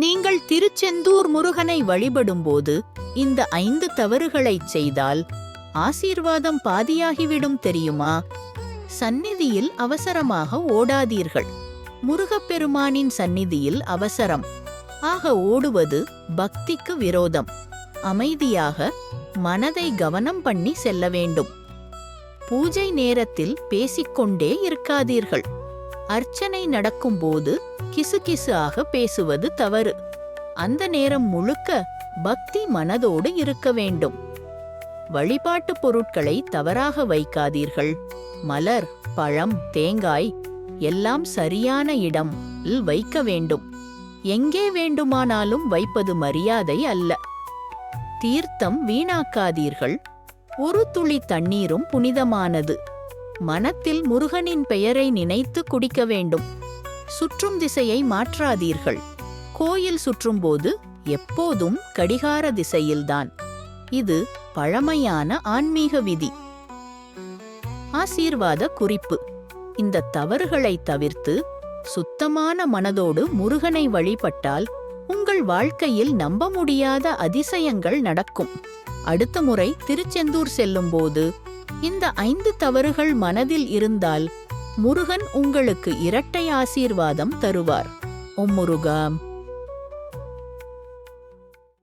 நீங்கள் திருச்செந்தூர் முருகனை வழிபடும்போது இந்த 5 தவறுகளைச் செய்தால் ஆசீர்வாதம் பாதியாகிவிடும் தெரியுமா? சந்நிதியில் அவசரமாக ஓடாதீர்கள். முருகப்பெருமானின் சந்நிதியில் அவசரம் ஆக ஓடுவது பக்திக்கு விரோதம். அமைதியாக மனதை கவனம் பண்ணி செல்ல வேண்டும். பூஜை நேரத்தில் பேசிக்கொண்டே இருக்காதீர்கள். அர்ச்சனை நடக்கும்போது கிசுகிசு ஆக பேசுவது தவறு. அந்த நேரம் முழுக்க பக்தி மனதோடு இருக்க வேண்டும். வழிபாட்டு பொருட்களை தவறாக வைக்காதீர்கள். மலர், பழம், தேங்காய் எல்லாம் சரியான இடத்தில் வைக்க வேண்டும். எங்கே வேண்டுமானாலும் வைப்பது மரியாதை அல்ல. தீர்த்தம் வீணாக்காதீர்கள். ஒரு துளி தண்ணீரும் புனிதமானது. மனத்தில் முருகனின் பெயரை நினைத்து குடிக்க வேண்டும். சுற்றும் திசையை மாற்றாதீர்கள். கோயில் சுற்றும்போது எப்போதும் கடிகார திசையில்தான். இது பழமையான ஆன்மீக விதி. ஆசீர்வாத குறிப்பு: இந்த தவறுகளை தவிர்த்து சுத்தமான மனதோடு முருகனை வழிபட்டால் உங்கள் வாழ்க்கையில் நம்ப முடியாத அதிசயங்கள் நடக்கும். அடுத்த முறை திருச்செந்தூர் செல்லும்போது இந்த 5 தவறுகள் மனதில் இருந்தால் முருகன் உங்களுக்கு இரட்டை ஆசீர்வாதம் தருவார். ஓம் முருகா.